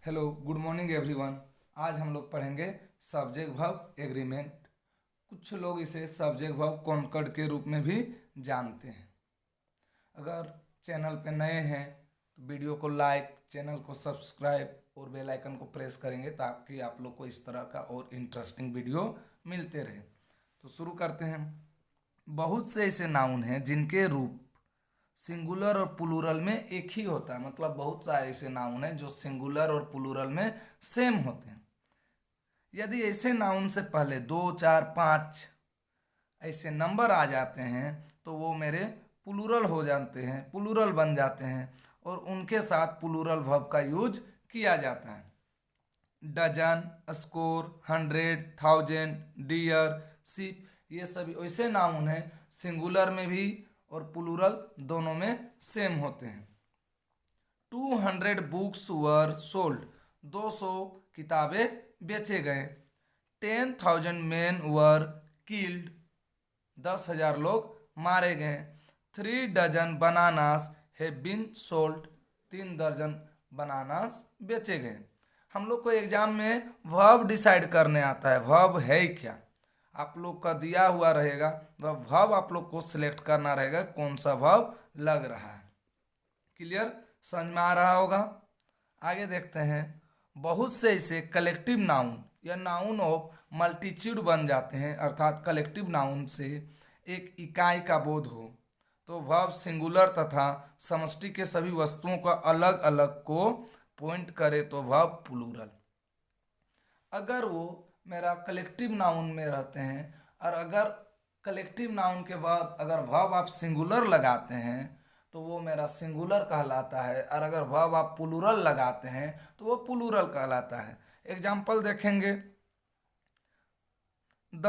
Hello good morning everyone. आज हम लोग पढ़ेंगे सब्जेक्ट वर्ब एग्रीमेंट। कुछ लोग इसे सब्जेक्ट वर्ब कॉन्कर्ड के रूप में भी जानते हैं। अगर चैनल पे नए हैं तो वीडियो को लाइक, चैनल को सब्सक्राइब और बेल आइकन को प्रेस करेंगे ताकि आप लोग को इस तरह का और इंटरेस्टिंग वीडियो मिलते रहे। तो शुरू करते हैं। बहुत से ऐसे नाउन हैं जिनके रूप सिंगुलर और प्लूरल में एक ही होता है। मतलब बहुत सारे ऐसे नाउन हैं जो सिंगुलर और प्लूरल में सेम होते हैं। यदि ऐसे नाउन से पहले 2, 4, 5 ऐसे नंबर आ जाते हैं तो वो मेरे प्लूरल हो जाते हैं, प्लूरल बन जाते हैं और उनके साथ प्लूरल वर्ब का यूज किया जाता है। डजन, स्कोर, 100, 1000, डियर, शिप, ये सभी ऐसे नाउन हैं सिंगुलर में भी और प्लूरल दोनों में सेम होते हैं। 200 बुक्स वर सोल्ड, 200 किताबें बेचे गए। 10,000 मैन वर किल्ड, 10,000 लोग मारे गए। 3 dozen bananas have been sold, 3 दर्जन बनानास बेचे गए। हम लोग को एग्जाम में वर्ब डिसाइड करने आता है, वर्ब है क्या। आप लोग का दिया हुआ रहेगा, वह वर्ब आप लोग को सिलेक्ट करना रहेगा कौन सा वर्ब लग रहा है। क्लियर, समझ में आ रहा होगा। आगे देखते हैं। बहुत से ऐसे कलेक्टिव नाउन या नाउन ऑफ मल्टीट्यूड बन जाते हैं, अर्थात कलेक्टिव नाउन से एक इकाई का बोध हो तो वर्ब सिंगुलर तथा समष्टि के सभी वस्तुओं का अलग अलग को पॉइंट करे तो वर्ब प्लूरल। अगर वो मेरा कलेक्टिव नाउन में रहते हैं और अगर कलेक्टिव नाउन के बाद अगर वर्ब आप सिंगुलर लगाते हैं तो वो मेरा सिंगुलर कहलाता है, और अगर वर्ब आप प्लूरल लगाते हैं तो वो प्लूरल कहलाता है। एग्जाम्पल देखेंगे। The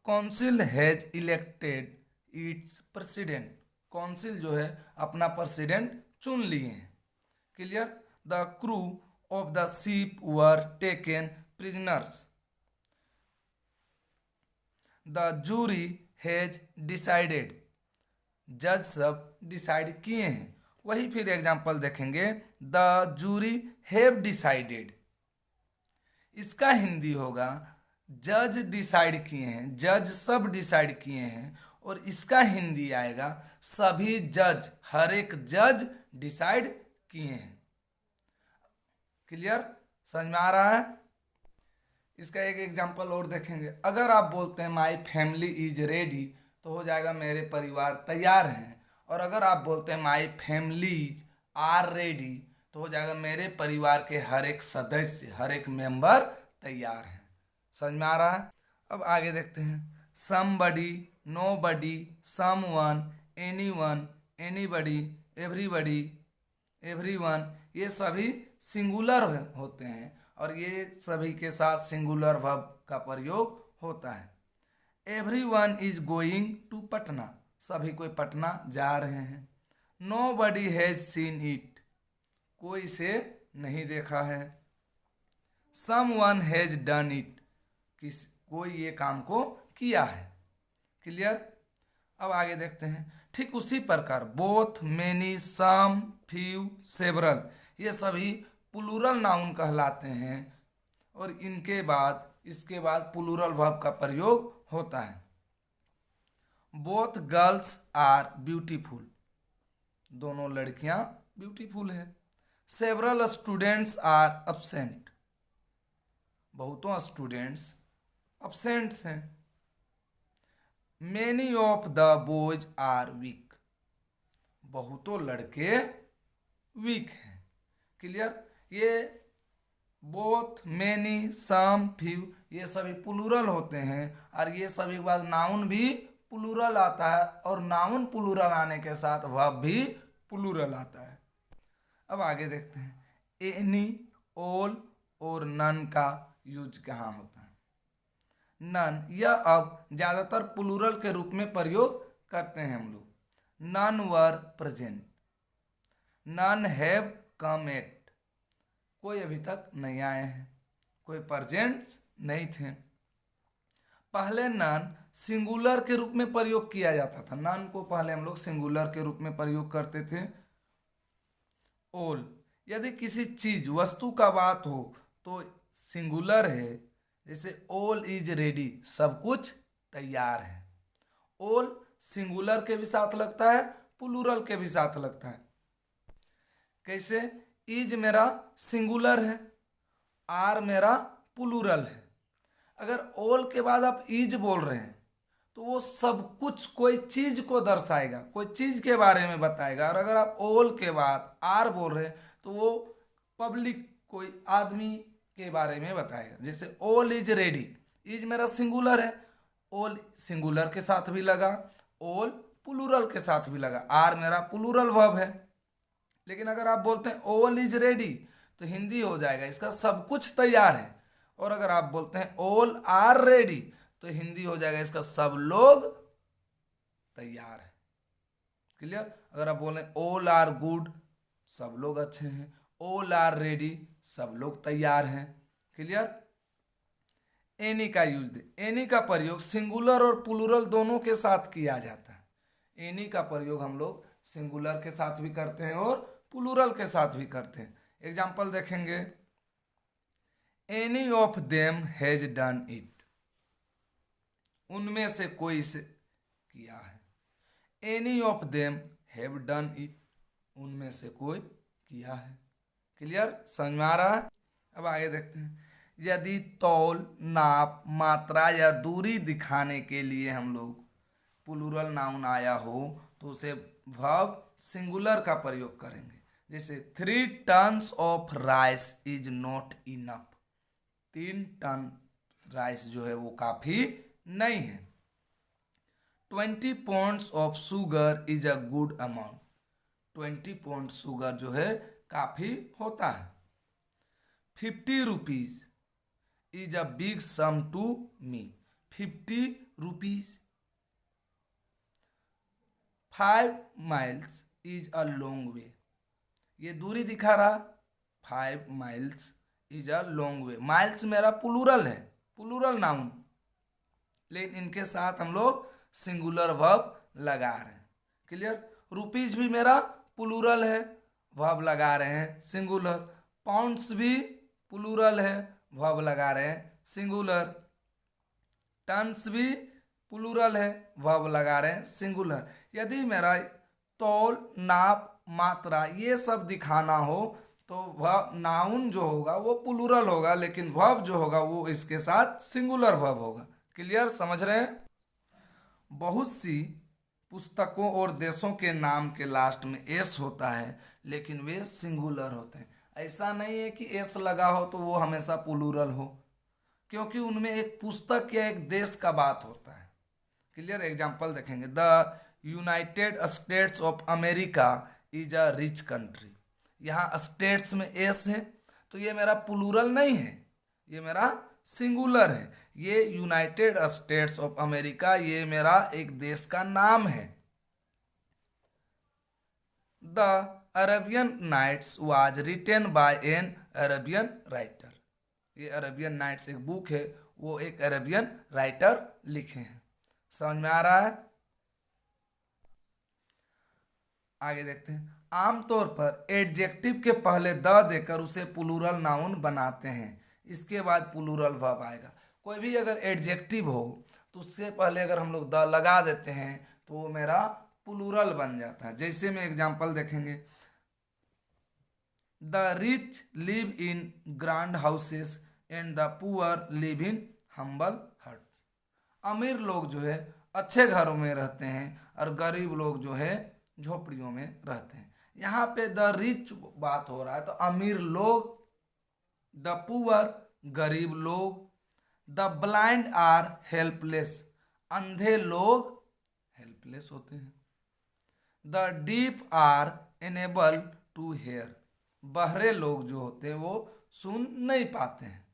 council has elected its president, council जो है अपना प्रेसिडेंट चुन लिए हैं। Clear. The crew of the ship were taken prisoners, the jury has decided, जज सब डिसाइड किए हैं। वही फिर एग्जाम्पल देखेंगे। द जूरी हैव डिसाइडेड, इसका हिंदी होगा जज डिसाइड किए हैं, जज सब डिसाइड किए हैं। और इसका हिंदी आएगा सभी जज, हर एक जज डिसाइड किए हैं। क्लियर, समझ में आ रहा है। इसका एक एग्जांपल और देखेंगे। अगर आप बोलते हैं माई फैमिली इज रेडी तो हो जाएगा मेरे परिवार तैयार हैं। और अगर आप बोलते हैं माई फैमिली आर रेडी तो हो जाएगा मेरे परिवार के हर एक सदस्य, हर एक मेंबर तैयार हैं। समझ में आ रहा है। अब आगे देखते हैं। Somebody, nobody, someone, anyone, anybody, everybody, everyone, ये सभी सिंगुलर होते हैं और ये सभी के साथ सिंगुलर वर्ब का प्रयोग होता है। Everyone is going to Patna, सभी कोई पटना जा रहे हैं। Nobody has seen it, कोई इसे नहीं देखा है। Someone has done it, कोई ये काम को किया है। क्लियर। अब आगे देखते हैं। ठीक उसी प्रकार बोथ, मेनी, सम, फ्यू, सेवरल, ये सभी प्लूरल नाउन कहलाते हैं और इसके बाद प्लूरल वर्ब का प्रयोग होता है। बोथ गर्ल्स आर ब्यूटीफुल, दोनों लड़कियां ब्यूटीफुल हैं। सेवरल स्टूडेंट्स आर अब्सेंट, बहुतों स्टूडेंट्स अब्सेंट्स हैं। Many of the boys are weak, बहुतों लड़के वीक हैं। क्लियर। ये बोथ, मेनी, सम, फ्यू ये सभी प्लूरल होते हैं और ये सभी के बाद नाउन भी प्लूरल आता है और नाउन प्लूरल आने के साथ वर्ब भी प्लूरल आता है। अब आगे देखते हैं। एनी, ऑल और नन का यूज कहाँ होता है। नन यह अब ज़्यादातर प्लूरल के रूप में प्रयोग करते हैं हम लोग। None were present, none have come yet, कोई अभी तक नहीं आए हैं, कोई प्रेजेंट्स नहीं थे। पहले नन सिंगुलर के रूप में प्रयोग किया जाता था, नन को पहले हम लोग सिंगुलर के रूप में प्रयोग करते थे। ऑल यदि किसी चीज वस्तु का बात हो तो सिंगुलर है। जैसे ऑल इज रेडी, सब कुछ तैयार है। ऑल सिंगुलर के भी साथ लगता है, प्लूरल के भी साथ लगता है। कैसे? इज मेरा सिंगुलर है, आर मेरा प्लूरल है। अगर ऑल के बाद आप इज बोल रहे हैं तो वो सब कुछ कोई चीज को दर्शाएगा, कोई चीज के बारे में बताएगा। और अगर आप ऑल के बाद आर बोल रहे हैं तो वो पब्लिक, कोई आदमी के बारे में बताएगा। जैसे ऑल इज रेडी, इज मेरा सिंगुलर है, ऑल सिंगुलर के साथ भी लगा, ऑल प्लूरल के साथ भी लगा, आर मेरा प्लूरल वर्ब है। लेकिन अगर आप बोलते हैं ऑल इज रेडी तो हिंदी हो जाएगा इसका सब कुछ तैयार है। और अगर आप बोलते हैं ऑल आर रेडी तो हिंदी हो जाएगा इसका सब लोग तैयार है। क्लियर? अगर आप बोलें ऑल आर गुड, सब लोग अच्छे हैं। ऑल आर रेडी, सब लोग तैयार हैं। क्लियर? एनी का यूज दे, एनी का प्रयोग सिंगुलर और प्लूरल दोनों के साथ किया जाता है। एनी का प्रयोग हम लोग सिंगुलर के साथ भी करते हैं और प्लूरल के साथ भी करते हैं। एग्जाम्पल देखेंगे, any of them has done it, उनमें से कोई से किया है। Any of them have done it, उनमें से कोई किया है। क्लियर? समझ में आ रहा है? अब आगे देखते हैं। यदि तौल, नाप, मात्रा या दूरी दिखाने के लिए हम लोग प्लूरल नाउन आया हो तो उसे वर्ब सिंगुलर का प्रयोग करेंगे। जैसे 3 tons of rice is not enough, 3 ton rice जो है वो काफी नहीं है। 20 points of sugar is a good amount, 20 point sugar जो है काफी होता है। 50 rupees is a big sum to me, 50 rupees. 5 miles is a long way, ये दूरी दिखा रहा, 5 miles is a long way. Miles मेरा प्लूरल है, प्लूरल नाउन, लेकिन इनके साथ हम लोग सिंगुलर वर्ब लगा रहे हैं। क्लियर? रुपीज भी मेरा प्लूरल है, वर्ब लगा रहे हैं सिंगुलर। पाउंड्स भी प्लूरल है, वर्ब लगा रहे हैं सिंगुलर। टन्स भी प्लूरल है, वर्ब लगा रहे हैं सिंगुलर। यदि मेरा तौल, नाप, मात्रा ये सब दिखाना हो तो वह नाउन जो होगा वो प्लूरल होगा, लेकिन वर्ब जो होगा वो इसके साथ सिंगुलर वर्ब होगा। क्लियर? समझ रहे हैं? बहुत सी पुस्तकों और देशों के नाम के लास्ट में एस होता है, लेकिन वे सिंगुलर होते हैं। ऐसा नहीं है कि एस लगा हो तो वो हमेशा प्लूरल हो, क्योंकि उनमें एक पुस्तक या एक देश का बात होता है। क्लियर? एग्जाम्पल देखेंगे, the United states of America is a rich country. यहाँ स्टेट्स में एस है तो ये मेरा प्लूरल नहीं है, ये मेरा सिंगुलर है। ये यूनाइटेड स्टेट्स ऑफ अमेरिका ये मेरा एक देश का नाम है। The Arabian Nights was written by an Arabian writer, ये अरेबियन नाइट्स एक बुक है, वो एक अरेबियन राइटर लिखे हैं। समझ में आ रहा है? आगे देखते हैं। आमतौर पर एडजेक्टिव के पहले द देकर उसे प्लूरल नाउन बनाते हैं, इसके बाद प्लूरल वर्ब आएगा। कोई भी अगर एडजेक्टिव हो तो उसके पहले अगर हम लोग द लगा देते हैं तो वो मेरा प्लूरल बन जाता है। जैसे में एग्जांपल देखेंगे, the rich live in grand houses and the poor live in humble huts. अमीर लोग जो है अच्छे घरों में रहते हैं और गरीब लोग जो है झोपड़ियों में रहते हैं। यहाँ पे द रिच बात हो रहा है तो अमीर लोग, द पुअर गरीब लोग, द ब्लाइंड आर हेल्पलेस, अंधे लोग हेल्पलेस होते हैं। The deaf are unable to hear, बहरे लोग जो होते हैं वो सुन नहीं पाते हैं,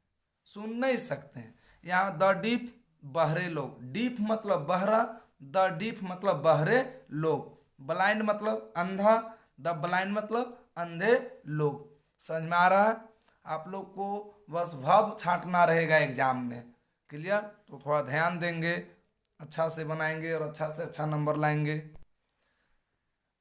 सुन नहीं सकते हैं। यहाँ द डीफ बहरे लोग, डीफ मतलब बहरा, द डीफ मतलब बहरे लोग, ब्लाइंड मतलब अंधा, द ब्लाइंड मतलब अंधे लोग। समझ में आ रहा है? आप लोग को बस वर्ब छांटना रहेगा एग्जाम में। क्लियर? तो थोड़ा ध्यान देंगे, अच्छा से बनाएंगे और अच्छा से अच्छा नंबर लाएंगे।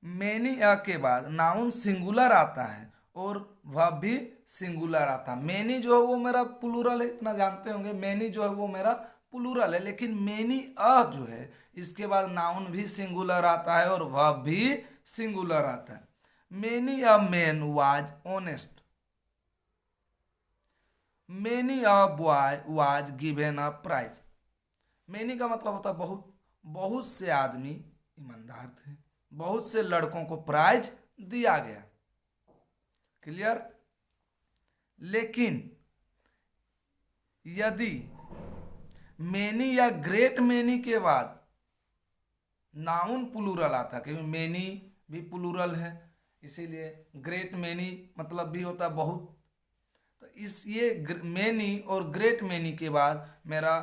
मेनी अ के बाद नाउन सिंगुलर आता है और वर्ब भी सिंगुलर आता है। मेनी जो है वो मेरा प्लूरल है, इतना जानते होंगे। मेनी जो है वो मेरा प्लूरल है, लेकिन मेनी अ जो है इसके बाद नाउन भी सिंगुलर आता है और वर्ब भी सिंगुलर आता है। Many a man was honest, many a boy was given a prize. Many का मतलब होता है बहुत, बहुत से आदमी ईमानदार थे, बहुत से लड़कों को प्राइज दिया गया। क्लियर। लेकिन यदि मेनी या ग्रेट मेनी के बाद नाउन प्लूरल आता, क्योंकि मेनी भी प्लूरल है, इसीलिए ग्रेट मेनी मतलब भी होता है बहुत। तो इस ये मेनी और ग्रेट मेनी के बाद मेरा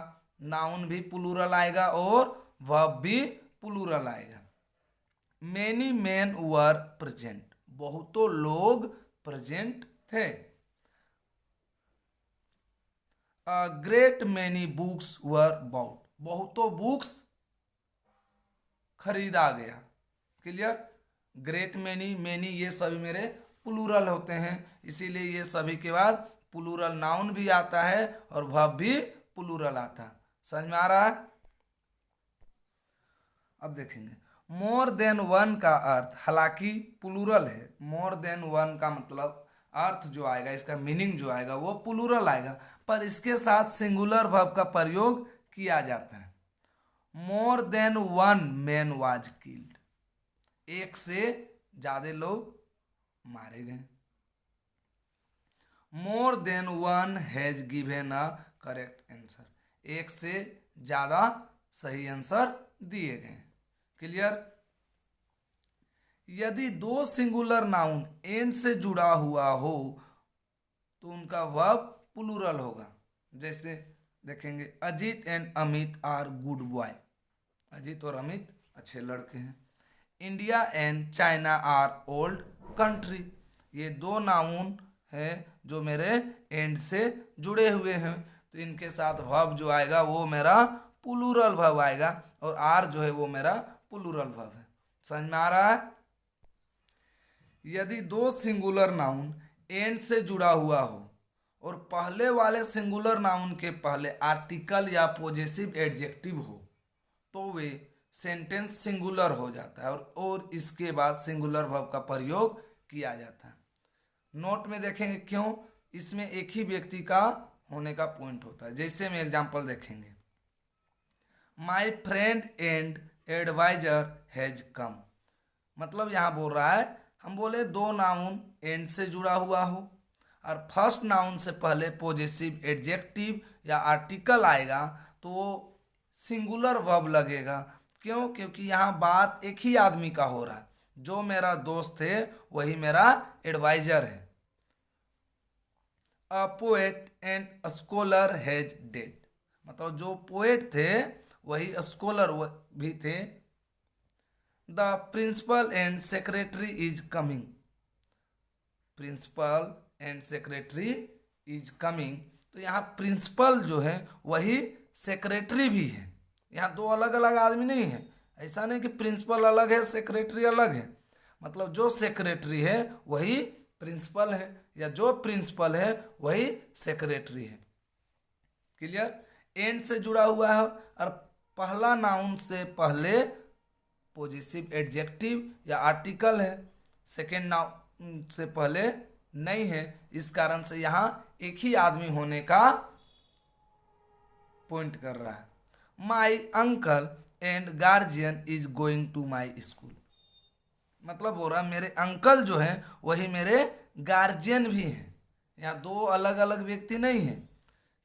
नाउन भी प्लूरल आएगा और वर्ब भी प्लूरल आएगा। मेनी मैन वर प्रेजेंट, बहुतों लोग प्रेजेंट थे। A great many books were bought, बहुतों बुक्स खरीदा गया। क्लियर। ग्रेट मेनी, मेनी ये सभी मेरे प्लूरल होते हैं, इसीलिए ये सभी के बाद प्लूरल नाउन भी आता है और वर्ब भी प्लूरल आता है। समझ में आ रहा है। अब देखेंगे मोर देन वन का अर्थ, हालांकि प्लूरल है, मोर देन वन का मतलब अर्थ जो आएगा, इसका मीनिंग जो आएगा वो प्लूरल आएगा, पर इसके साथ सिंगुलर वर्ब का प्रयोग किया जाता है। More than one man was killed, एक से ज्यादा लोग मारे गए। More than one has given a correct answer, एक से ज्यादा सही आंसर दिए गए। क्लियर। यदि दो सिंगुलर नाउन एंड से जुड़ा हुआ हो तो उनका वर्ब प्लूरल होगा। जैसे देखेंगे Ajit and Amit are good boy, Ajit और अमित अच्छे लड़के हैं। India and China are old country, ये दो नाउन है जो मेरे एंड से जुड़े हुए हैं, तो इनके साथ वर्ब जो आएगा वो मेरा प्लूरल वर्ब आएगा और आर जो है वो मेरा प्लूरल वर्ब है। समझ में आ रहा है। यदि दो सिंगुलर नाउन एंड से जुड़ा हुआ हो और पहले वाले सिंगुलर नाउन के पहले आर्टिकल या पोजेसिव एडजेक्टिव हो तो वे सेंटेंस सिंगुलर हो जाता है और इसके बाद सिंगुलर वर्ब का प्रयोग किया जाता है। नोट में देखेंगे क्यों, इसमें एक ही व्यक्ति का होने का पॉइंट होता है। जैसे में एग्जांपल देखेंगे my friend and adviser has come, मतलब यहाँ बोल रहा है हम बोले दो नाउन एंड से जुड़ा हुआ हो और फर्स्ट नाउन से पहले पोजेसिव एडजेक्टिव या आर्टिकल आएगा तो वो सिंगुलर वर्ब लगेगा। क्यों, क्योंकि यहाँ बात एक ही आदमी का हो रहा है, जो मेरा दोस्त है वही मेरा एडवाइजर है। A poet and scholar has dead, मतलब जो पोएट थे वही स्कॉलर भी थे। The principal and secretary is coming, principal and secretary is coming, तो यहाँ प्रिंसिपल जो है वही सेक्रेटरी भी है। यहाँ दो अलग अलग आदमी नहीं है, ऐसा नहीं कि प्रिंसिपल अलग है सेक्रेटरी अलग है, मतलब जो सेक्रेटरी है वही प्रिंसिपल है या जो प्रिंसिपल है वही सेक्रेटरी है। क्लियर। एंड से जुड़ा हुआ है और पहला नाउन से पहले पोजेसिव एडजेक्टिव या आर्टिकल है, सेकेंड नाउन से पहले नहीं है, इस कारण से यहाँ एक ही आदमी होने का पॉइंट कर रहा है। My uncle and guardian is going to my school, मतलब हो रहा मेरे अंकल जो हैं वही मेरे गार्जियन भी हैं। यहाँ दो अलग अलग व्यक्ति नहीं है।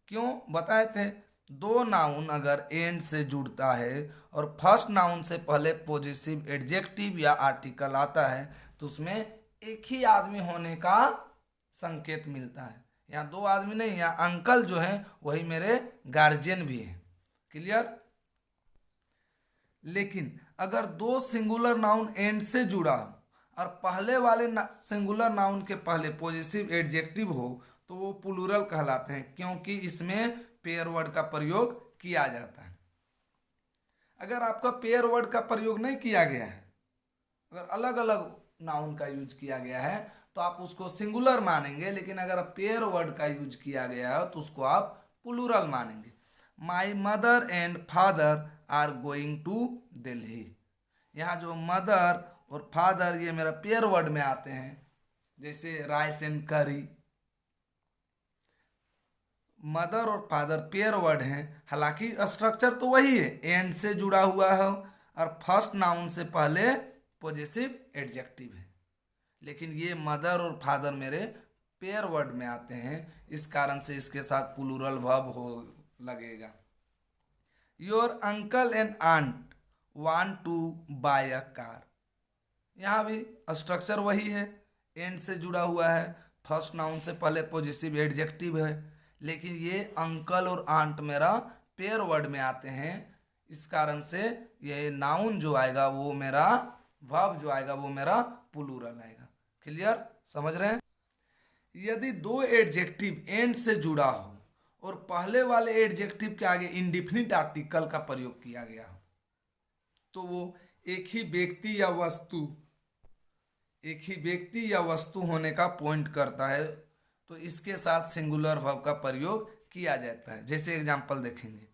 क्यों बताए थे, दो नाउन अगर एंड से जुड़ता है और फर्स्ट नाउन से पहले पोजेसिव एडजेक्टिव या आर्टिकल आता है तो उसमें एक ही आदमी होने का संकेत मिलता है। यहाँ दो आदमी नहीं, यहाँ अंकल जो हैं वही मेरे गार्जियन भी हैं। क्लियर। लेकिन अगर दो सिंगुलर नाउन एंड से जुड़ा और पहले वाले सिंगुलर नाउन के पहले पॉजिटिव एडजेक्टिव हो तो वो प्लूरल कहलाते हैं, क्योंकि इसमें पेयर वर्ड का प्रयोग किया जाता है। अगर आपका पेयर वर्ड का प्रयोग नहीं किया गया है, अगर अलग अलग नाउन का यूज किया गया है तो आप उसको सिंगुलर मानेंगे, लेकिन अगर पेयर वर्ड का यूज किया गया है तो उसको आप प्लूरल मानेंगे। My mother and father are going to Delhi. यहाँ जो मदर और फादर ये मेरा पेयर वर्ड में आते हैं, जैसे राइस एंड करी। मदर और फादर पेयर वर्ड हैं, हालांकि स्ट्रक्चर तो वही है, एंड से जुड़ा हुआ है और फर्स्ट नाउन से पहले पॉजेसिव एडजेक्टिव है, लेकिन ये मदर और फादर मेरे पेयर वर्ड में आते हैं, इस कारण से इसके साथ प्लूरल वर्ब हो लगेगा। Your uncle and aunt want to buy a car. यहाँ भी स्ट्रक्चर वही है, एंड से जुड़ा हुआ है, फर्स्ट नाउन से पहले पॉजिटिव एडजेक्टिव है, लेकिन ये अंकल और आंट मेरा पेयर वर्ड में आते हैं, इस कारण से ये नाउन जो आएगा वो मेरा, वर्ब जो आएगा वो मेरा प्लूरल आएगा। क्लियर, समझ रहे हैं? यदि दो एडजेक्टिव एंड से जुड़ा हो और पहले वाले एडजेक्टिव के आगे इंडिफिनिट आर्टिकल का प्रयोग किया गया हो, तो वो एक ही व्यक्ति या वस्तु होने का पॉइंट करता है, तो इसके साथ सिंगुलर वर्ब का प्रयोग किया जाता है। जैसे एग्जांपल देखेंगे,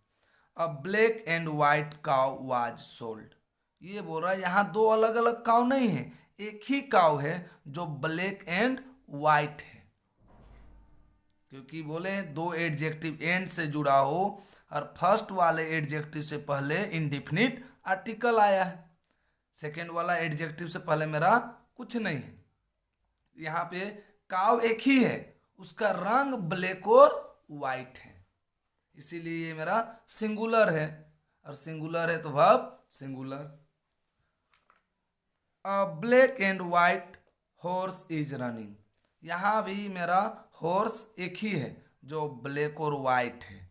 अ black and white cow was sold. ये बोल रहा है यहाँ दो अलग अलग काउ नहीं है, एक ही काउ है जो ब्लैक एंड वाइट है, क्योंकि बोले दो एडजेक्टिव एंड से जुड़ा हो और फर्स्ट वाले एडजेक्टिव से पहले इंडिफिनिट आर्टिकल आया है, सेकेंड वाला एडजेक्टिव से पहले मेरा कुछ नहीं है। यहाँ पे काव एक ही है, उसका रंग ब्लैक और वाइट है, इसीलिए ये मेरा सिंगुलर है, और सिंगुलर है तो verb singular. A black and white horse is running. यहाँ भी मेरा हॉर्स एक ही है जो ब्लैक और वाइट है,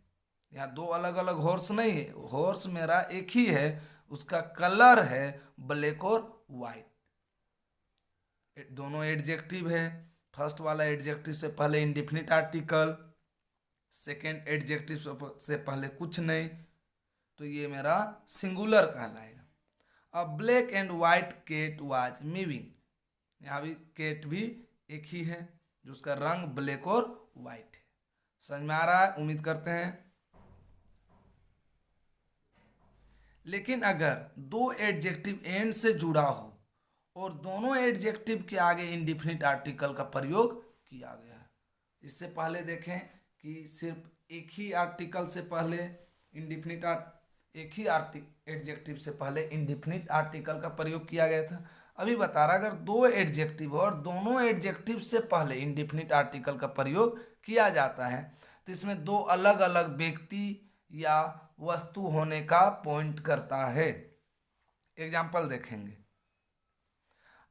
यहाँ दो अलग अलग हॉर्स नहीं है, हॉर्स मेरा एक ही है, उसका कलर है ब्लैक और वाइट। दोनों एडजेक्टिव है, फर्स्ट वाला एडजेक्टिव से पहले इंडिफिनिट आर्टिकल, सेकेंड एडजेक्टिव से पहले कुछ नहीं, तो ये मेरा सिंगुलर कहलाएगा। A black and white cat was moving. यहाँ भी कैट भी एक ही है जो उसका रंग ब्लैक और वाइट है। समझ में आ रहा है, उम्मीद करते हैं। लेकिन अगर दो एडजेक्टिव एंड से जुड़ा हो और दोनों एडजेक्टिव के आगे इंडिफिनिट आर्टिकल का प्रयोग किया गया है, इससे पहले देखें कि सिर्फ एक ही आर्टिकल से पहले एक ही एडजेक्टिव से पहले इंडिफिनिट आर्टिकल का प्रयोग किया गया था। अभी बता रहा, अगर दो एडजेक्टिव और दोनों एडजेक्टिव से पहले इंडिफिनिट आर्टिकल का प्रयोग किया जाता है, तो इसमें दो अलग अलग व्यक्ति या वस्तु होने का पॉइंट करता है। एग्जाम्पल देखेंगे,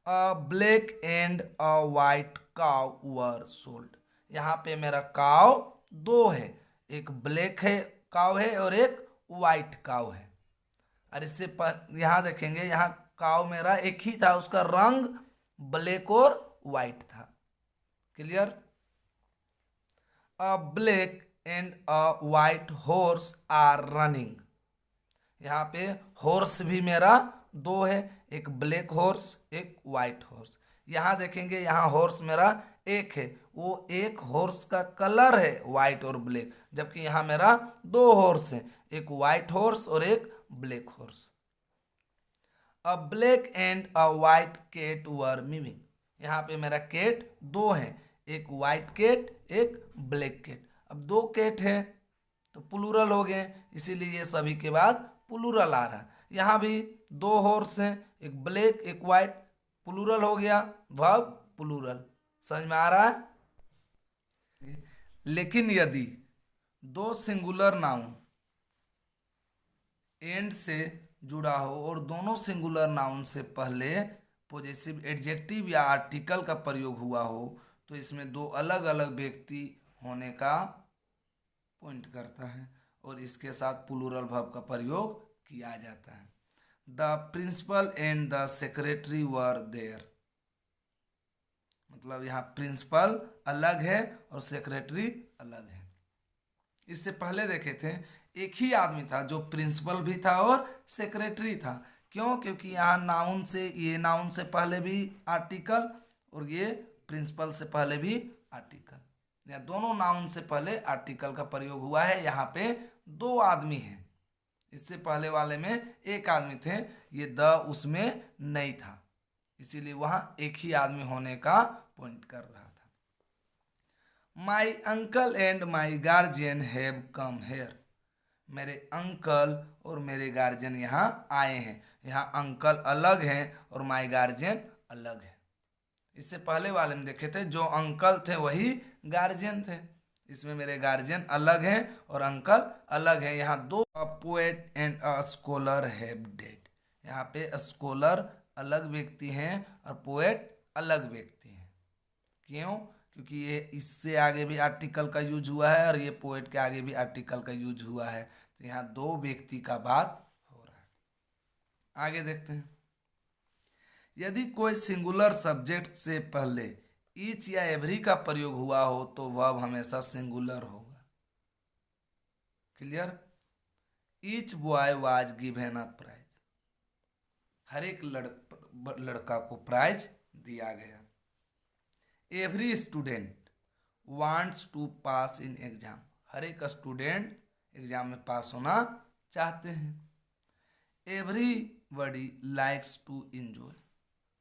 अ black and a white cow were sold. यहाँ पे मेरा काउ दो है, एक ब्लैक है काउ है और एक वाइट काउ है, और इससे यहाँ देखेंगे, यहाँ काउ मेरा एक ही था, उसका रंग ब्लैक और वाइट था। Clear? A black and a white horse are running. यहाँ पे हॉर्स भी मेरा दो है, एक ब्लैक हॉर्स एक वाइट हॉर्स। यहाँ देखेंगे, यहाँ हॉर्स मेरा एक है, वो एक हॉर्स का कलर है वाइट और ब्लैक, जबकि यहाँ मेरा दो हॉर्स है, एक वाइट हॉर्स और एक black horse. A black and a white cat were moving. यहाँ पे मेरा कैट दो है, एक वाइट कैट एक ब्लैक कैट। अब दो कैट है तो प्लूरल हो गए, इसीलिए ये सभी के बाद प्लूरल आ रहा है। यहाँ भी दो हॉर्स हैं, एक ब्लैक एक वाइट, प्लूरल हो गया, वर्ब प्लूरल। समझ में आ रहा है? लेकिन यदि दो सिंगुलर नाउन एंड से जुड़ा हो और दोनों सिंगुलर नाउन से पहले पॉजेसिव एडजेक्टिव या आर्टिकल का प्रयोग हुआ हो, तो इसमें दो अलग अलग व्यक्ति होने का पॉइंट करता है, और इसके साथ प्लूरल वर्ब का प्रयोग किया जाता है। The principal and the secretary were there. मतलब यहाँ प्रिंसिपल अलग है और सेक्रेटरी अलग है। इससे पहले देखे थे, एक ही आदमी था जो प्रिंसिपल भी था और सेक्रेटरी था। क्यों? क्योंकि यहाँ नाउन से, ये नाउन से पहले भी आर्टिकल और ये प्रिंसिपल से पहले भी आर्टिकल, या दोनों नाउन से पहले आर्टिकल का प्रयोग हुआ है। यहाँ पे दो आदमी हैं, इससे पहले वाले में एक आदमी थे, ये द उसमें नहीं था, इसीलिए वहाँ एक ही आदमी होने का पॉइंट कर रहा था। माई uncle and my guardian have come here. मेरे अंकल और मेरे गार्जियन यहाँ आए हैं। यहाँ अंकल अलग हैं और माई गार्जियन अलग है। इससे पहले वाले में देखे थे जो अंकल थे वही गार्जियन थे, इसमें मेरे गार्जियन अलग हैं और अंकल अलग हैं। यहाँ दो, अ poet and a scholar have dead. यहाँ पे स्कॉलर अलग व्यक्ति हैं और पोएट अलग व्यक्ति हैं। क्यों? क्योंकि ये इससे आगे भी आर्टिकल का यूज हुआ है और ये पोएट के आगे भी आर्टिकल का यूज हुआ है, तो यहाँ दो व्यक्ति का बात हो रहा है। आगे देखते हैं। यदि कोई सिंगुलर सब्जेक्ट से पहले ईच या एवरी का प्रयोग हुआ हो तो वर्ब हमेशा सिंगुलर होगा। Clear? Each boy was given a prize. हर एक लड़का को प्राइज दिया गया। Every student wants to pass in exam. हर एक स्टूडेंट एग्जाम में पास होना चाहते हैं। Everybody likes to enjoy.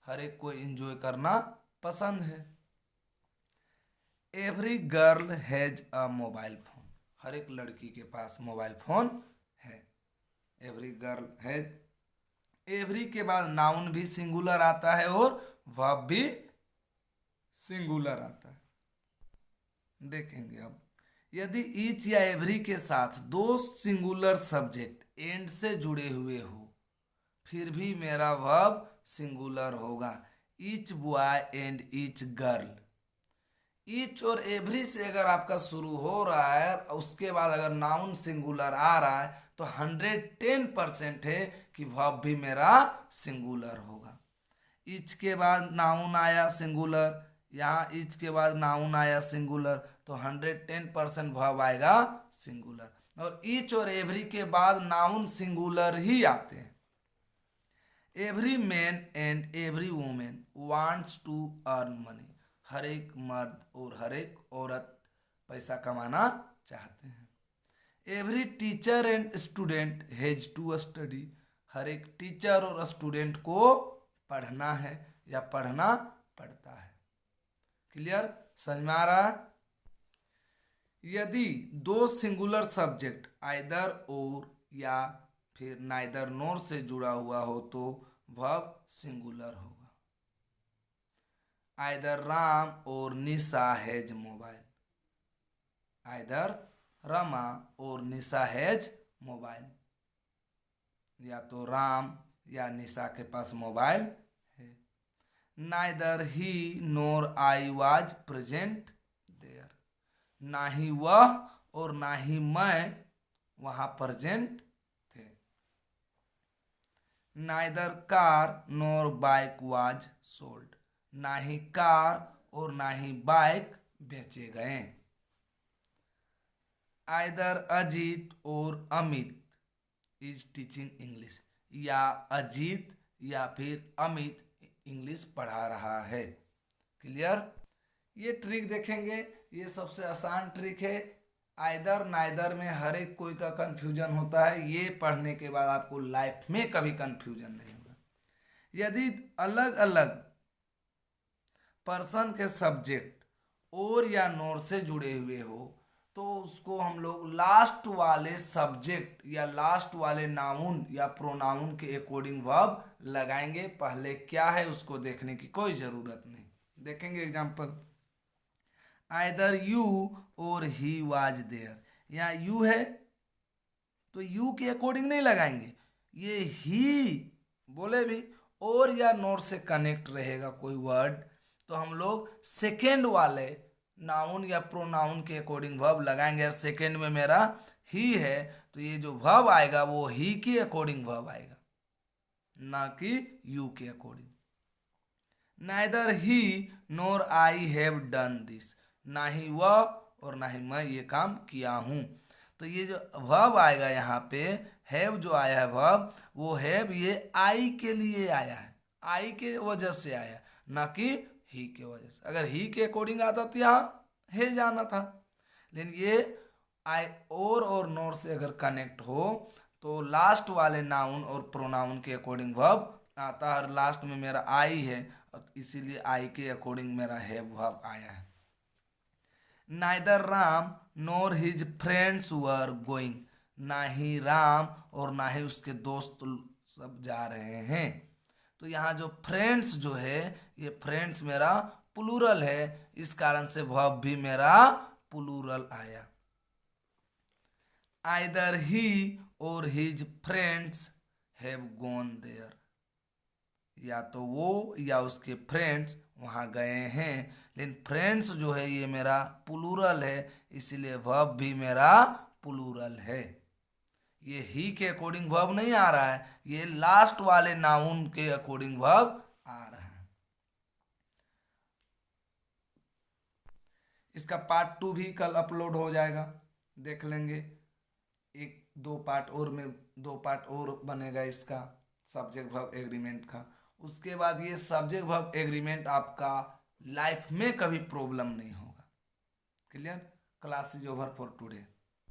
हर एक को इंजॉय करना पसंद है। Every girl has a mobile phone. हर एक लड़की के पास मोबाइल फोन है। Every girl has. एवरी के बाद नाउन भी सिंगुलर आता है और वर्ब भी सिंगुलर आता है। देखेंगे अब, यदि ईच या एवरी के साथ दो सिंगुलर सब्जेक्ट एंड से जुड़े हुए हो फिर भी मेरा वर्ब सिंगुलर होगा। Each boy and each girl. Each और एवरी से अगर आपका शुरू हो रहा है उसके बाद अगर नाउन सिंगुलर आ रहा है तो 110% है कि वर्ब भी मेरा सिंगुलर होगा। ईच के बाद नाउन आया सिंगुलर, यहाँ ईच के बाद नाउन आया सिंगुलर, तो 110% वर्ब आएगा सिंगुलर। और ईच और एवरी के बाद नाउन सिंगुलर ही आते हैं। Every man and every women wants to earn money. हर एक मर्द और हर एक औरत पैसा कमाना चाहते हैं। Every teacher and student has to study. हर एक टीचर और स्टूडेंट को पढ़ना है या पढ़ना पड़ता है। क्लियर? समझ में आ रहा है? यदि दो सिंगुलर सब्जेक्ट आइदर और या फिर नाइदर नोर से जुड़ा हुआ हो तो वर्ब सिंगुलर होगा। आइदर राम और निशा हैज मोबाइल। आइदर रमा और निशा हैज मोबाइल। या तो राम या निशा के पास मोबाइल है। Neither he nor I was present there. ना ही वह और ना ही मैं वहाँ प्रेजेंट थे। Neither car NOR bike was sold. ना ही कार और ना ही बाइक बेचे गए। आइदर अजीत और अमित इज टीचिंग इंग्लिश। या अजीत या फिर अमित इंग्लिश पढ़ा रहा है। क्लियर? ये ट्रिक देखेंगे, ये सबसे आसान ट्रिक है। आइदर नाइदर में हर एक कोई का कंफ्यूजन होता है, ये पढ़ने के बाद आपको लाइफ में कभी कंफ्यूजन नहीं होगा। यदि अलग अलग पर्सन के सब्जेक्ट और या नोर से जुड़े हुए हो तो उसको हम लोग लास्ट वाले सब्जेक्ट या लास्ट वाले नाउन या प्रोनाउन के अकॉर्डिंग वर्ब लगाएंगे। पहले क्या है उसको देखने की कोई ज़रूरत नहीं। देखेंगे एग्जाम्पल। आइदर यू और ही वाज देयर। यहाँ यू है तो यू के अकॉर्डिंग नहीं लगाएंगे, ये ही बोले भी और या नोर से कनेक्ट रहेगा कोई वर्ड तो हम लोग सेकेंड वाले नाउन या प्रोनाउन के अकॉर्डिंग वर्ब लगाएंगे। सेकेंड में मेरा ही है तो ये जो वर्ब आएगा वो ही के अकॉर्डिंग वर्ब आएगा, ना कि यू के according. Neither he nor I have done this. ना ही वह और ना ही मैं ये काम किया हूँ। तो ये जो वर्ब आएगा यहाँ पे हैव जो आया है वर्ब, वो हैव ये आई के लिए आया है, आई के वजह से आया, ना कि ही के वजह से। अगर ही के अकॉर्डिंग आता तो यहाँ है जाना था, लेकिन ये आई और नोर से अगर कनेक्ट हो तो लास्ट वाले नाउन और प्रोनाउन के अकॉर्डिंग वर्ब आता है, और लास्ट में मेरा आई है और इसीलिए आई के अकॉर्डिंग मेरा हैव वर्ब आया है। Neither Ram NOR his friends were going, ना ही राम और ना ही उसके दोस्त सब जा रहे हैं। तो यहाँ जो फ्रेंड्स जो है, ये फ्रेंड्स मेरा प्लूरल है, इस कारण से वर्ब भी मेरा प्लूरल आया। आइदर ही और his friends have gone there, या तो वो या उसके फ्रेंड्स वहाँ गए हैं, लेकिन फ्रेंड्स जो है ये मेरा प्लूरल है, इसीलिए वर्ब भी मेरा प्लूरल है। ये ही के अकॉर्डिंग वर्ब नहीं आ रहा है, ये लास्ट वाले नाउन के अकॉर्डिंग वर्ब आ रहा है। इसका पार्ट 2 भी कल अपलोड हो जाएगा, देख लेंगे। एक दो पार्ट और बनेगा इसका सब्जेक्ट वर्ब एग्रीमेंट का। उसके बाद ये सब्जेक्ट वर्ब एग्रीमेंट आपका लाइफ में कभी प्रॉब्लम नहीं होगा। Clear? Class is over for today.